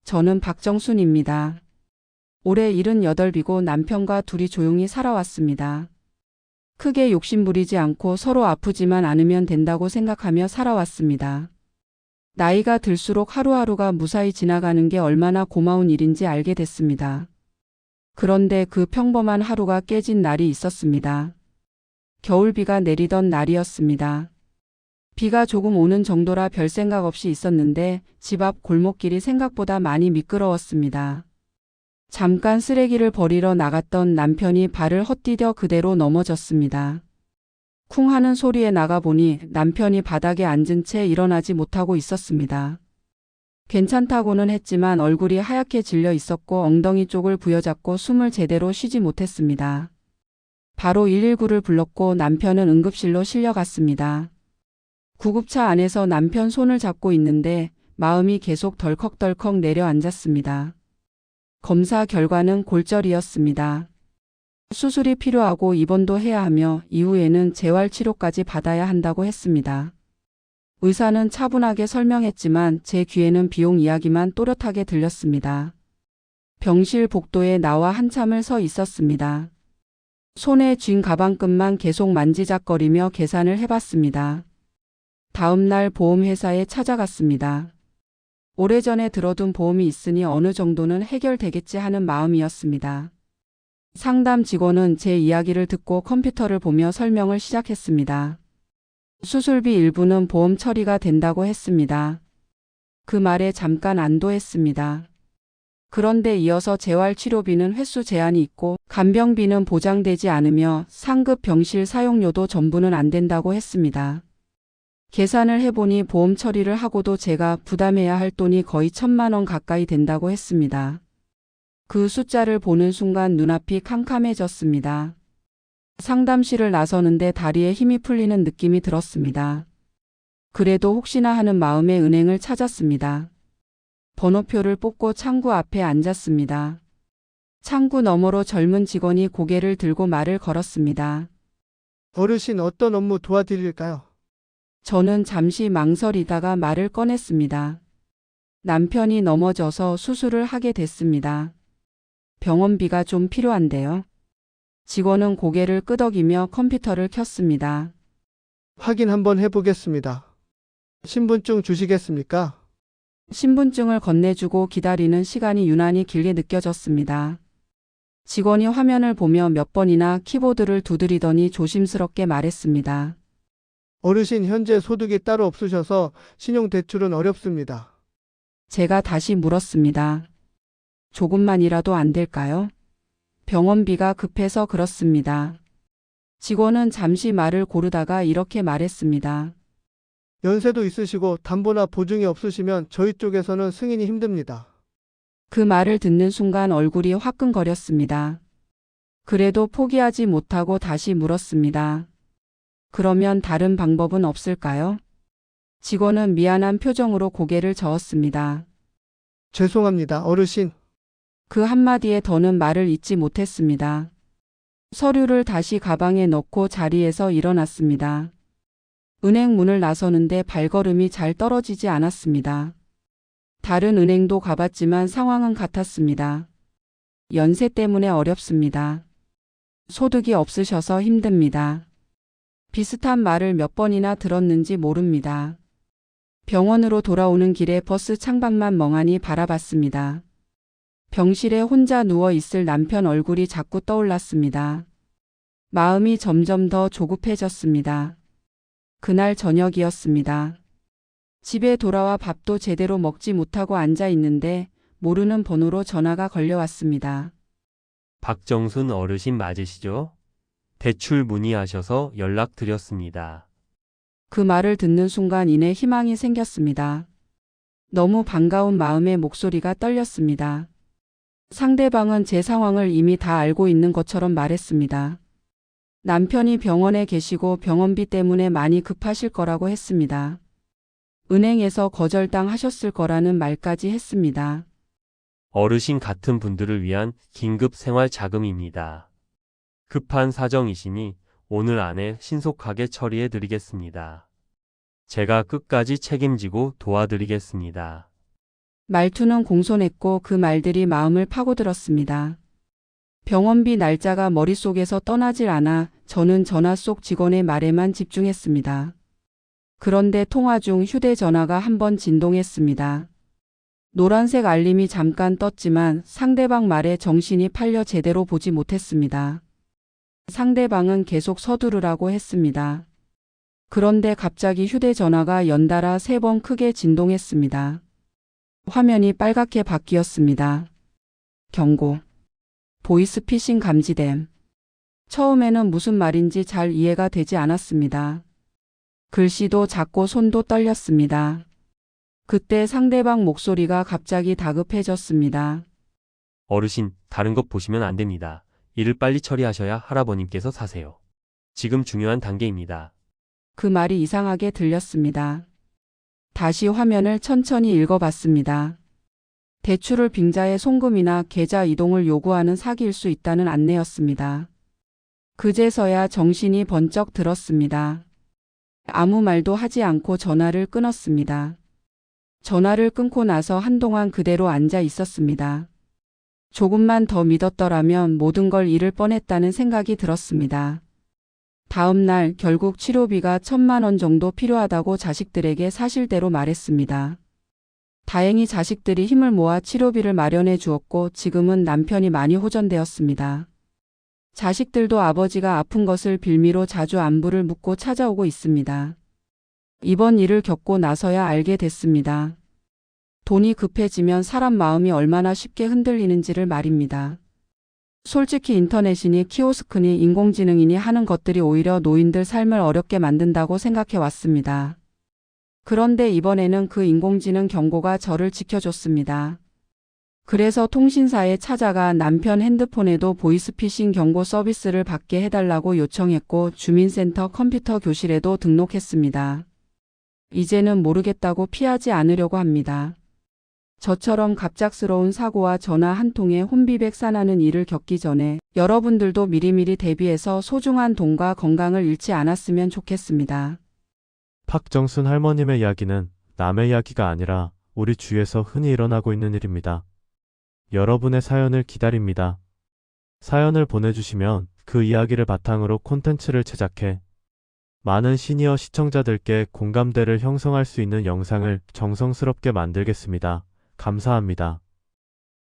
저는 박정순입니다. 올해 78이고 남편과 둘이 조용히 살아왔습니다. 크게 욕심부리지 않고 서로 아프지만 않으면 된다고 생각하며 살아왔습니다. 나이가 들수록 하루하루가 무사히 지나가는 게 얼마나 고마운 일인지 알게 됐습니다. 그런데 그 평범한 하루가 깨진 날이 있었습니다. 겨울비가 내리던 날이었습니다. 비가 조금 오는 정도라 별 생각 없이 있었는데 집 앞 골목길이 생각보다 많이 미끄러웠습니다. 잠깐 쓰레기를 버리러 나갔던 남편이 발을 헛디뎌 그대로 넘어졌습니다. 쿵 하는 소리에 나가보니 남편이 바닥에 앉은 채 일어나지 못하고 있었습니다. 괜찮다고는 했지만 얼굴이 하얗게 질려 있었고 엉덩이 쪽을 부여잡고 숨을 제대로 쉬지 못했습니다. 바로 119를 불렀고 남편은 응급실로 실려갔습니다. 구급차 안에서 남편 손을 잡고 있는데 마음이 계속 덜컥덜컥 내려앉았습니다. 검사 결과는 골절이었습니다. 수술이 필요하고 입원도 해야 하며 이후에는 재활치료까지 받아야 한다고 했습니다. 의사는 차분하게 설명했지만 제 귀에는 비용 이야기만 또렷하게 들렸습니다. 병실 복도에 나와 한참을 서 있었습니다. 손에 쥔 가방끈만 계속 만지작거리며 계산을 해봤습니다. 다음 날 보험회사에 찾아갔습니다. 오래전에 들어둔 보험이 있으니 어느 정도는 해결되겠지 하는 마음이었습니다. 상담 직원은 제 이야기를 듣고 컴퓨터를 보며 설명을 시작했습니다. 수술비 일부는 보험 처리가 된다고 했습니다. 그 말에 잠깐 안도했습니다. 그런데 이어서 재활치료비는 횟수 제한이 있고 간병비는 보장되지 않으며 상급 병실 사용료도 전부는 안 된다고 했습니다. 계산을 해보니 보험 처리를 하고도 제가 부담해야 할 돈이 거의 1,000만 원 가까이 된다고 했습니다. 그 숫자를 보는 순간 눈앞이 캄캄해졌습니다. 상담실을 나서는데 다리에 힘이 풀리는 느낌이 들었습니다. 그래도 혹시나 하는 마음에 은행을 찾았습니다. 번호표를 뽑고 창구 앞에 앉았습니다. 창구 너머로 젊은 직원이 고개를 들고 말을 걸었습니다. 어르신 어떤 업무 도와드릴까요? 저는 잠시 망설이다가 말을 꺼냈습니다. 남편이 넘어져서 수술을 하게 됐습니다. 병원비가 좀 필요한데요. 직원은 고개를 끄덕이며 컴퓨터를 켰습니다. 확인 한번 해보겠습니다. 신분증 주시겠습니까? 신분증을 건네주고 기다리는 시간이 유난히 길게 느껴졌습니다. 직원이 화면을 보며 몇 번이나 키보드를 두드리더니 조심스럽게 말했습니다. 어르신 현재 소득이 따로 없으셔서 신용대출은 어렵습니다. 제가 다시 물었습니다. 조금만이라도 안 될까요? 병원비가 급해서 그렇습니다. 직원은 잠시 말을 고르다가 이렇게 말했습니다. 연세도 있으시고 담보나 보증이 없으시면 저희 쪽에서는 승인이 힘듭니다. 그 말을 듣는 순간 얼굴이 화끈거렸습니다. 그래도 포기하지 못하고 다시 물었습니다. 그러면 다른 방법은 없을까요? 직원은 미안한 표정으로 고개를 저었습니다. 죄송합니다, 어르신. 그 한마디에 더는 말을 잇지 못했습니다. 서류를 다시 가방에 넣고 자리에서 일어났습니다. 은행 문을 나서는데 발걸음이 잘 떨어지지 않았습니다. 다른 은행도 가봤지만 상황은 같았습니다. 연세 때문에 어렵습니다. 소득이 없으셔서 힘듭니다. 비슷한 말을 몇 번이나 들었는지 모릅니다. 병원으로 돌아오는 길에 버스 창밖만 멍하니 바라봤습니다. 병실에 혼자 누워 있을 남편 얼굴이 자꾸 떠올랐습니다. 마음이 점점 더 조급해졌습니다. 그날 저녁이었습니다. 집에 돌아와 밥도 제대로 먹지 못하고 앉아 있는데 모르는 번호로 전화가 걸려왔습니다. 박정순 어르신 맞으시죠? 대출 문의하셔서 연락드렸습니다. 그 말을 듣는 순간 이내 희망이 생겼습니다. 너무 반가운 마음에 목소리가 떨렸습니다. 상대방은 제 상황을 이미 다 알고 있는 것처럼 말했습니다. 남편이 병원에 계시고 병원비 때문에 많이 급하실 거라고 했습니다. 은행에서 거절당 하셨을 거라는 말까지 했습니다. 어르신 같은 분들을 위한 긴급 생활 자금입니다. 급한 사정이시니 오늘 안에 신속하게 처리해 드리겠습니다. 제가 끝까지 책임지고 도와드리겠습니다. 말투는 공손했고 그 말들이 마음을 파고들었습니다. 병원비 날짜가 머릿속에서 떠나질 않아 저는 전화 속 직원의 말에만 집중했습니다. 그런데 통화 중 휴대전화가 한번 진동했습니다. 노란색 알림이 잠깐 떴지만 상대방 말에 정신이 팔려 제대로 보지 못했습니다. 상대방은 계속 서두르라고 했습니다. 그런데 갑자기 휴대전화가 연달아 3번 크게 진동했습니다. 화면이 빨갛게 바뀌었습니다. 경고. 보이스피싱 감지됨. 처음에는 무슨 말인지 잘 이해가 되지 않았습니다. 글씨도 작고 손도 떨렸습니다. 그때 상대방 목소리가 갑자기 다급해졌습니다. 어르신, 다른 것 보시면 안 됩니다. 일을 빨리 처리하셔야 할아버님께서 사세요. 지금 중요한 단계입니다. 그 말이 이상하게 들렸습니다. 다시 화면을 천천히 읽어봤습니다. 대출을 빙자해 송금이나 계좌 이동을 요구하는 사기일 수 있다는 안내였습니다. 그제서야 정신이 번쩍 들었습니다. 아무 말도 하지 않고 전화를 끊었습니다. 전화를 끊고 나서 한동안 그대로 앉아 있었습니다. 조금만 더 믿었더라면 모든 걸 잃을 뻔했다는 생각이 들었습니다. 다음 날 결국 치료비가 1,000만 원 정도 필요하다고 자식들에게 사실대로 말했습니다. 다행히 자식들이 힘을 모아 치료비를 마련해 주었고 지금은 남편이 많이 호전되었습니다. 자식들도 아버지가 아픈 것을 빌미로 자주 안부를 묻고 찾아오고 있습니다. 이번 일을 겪고 나서야 알게 됐습니다. 돈이 급해지면 사람 마음이 얼마나 쉽게 흔들리는지를 말입니다. 솔직히 인터넷이니 키오스크니 인공지능이니 하는 것들이 오히려 노인들 삶을 어렵게 만든다고 생각해 왔습니다. 그런데 이번에는 그 인공지능 경고가 저를 지켜줬습니다. 그래서 통신사에 찾아가 남편 핸드폰에도 보이스피싱 경고 서비스를 받게 해달라고 요청했고 주민센터 컴퓨터 교실에도 등록했습니다. 이제는 모르겠다고 피하지 않으려고 합니다. 저처럼 갑작스러운 사고와 전화 한 통에 혼비백산하는 일을 겪기 전에 여러분들도 미리미리 대비해서 소중한 돈과 건강을 잃지 않았으면 좋겠습니다. 박정순 할머님의 이야기는 남의 이야기가 아니라 우리 주위에서 흔히 일어나고 있는 일입니다. 여러분의 사연을 기다립니다. 사연을 보내주시면 그 이야기를 바탕으로 콘텐츠를 제작해 많은 시니어 시청자들께 공감대를 형성할 수 있는 영상을 정성스럽게 만들겠습니다. 감사합니다.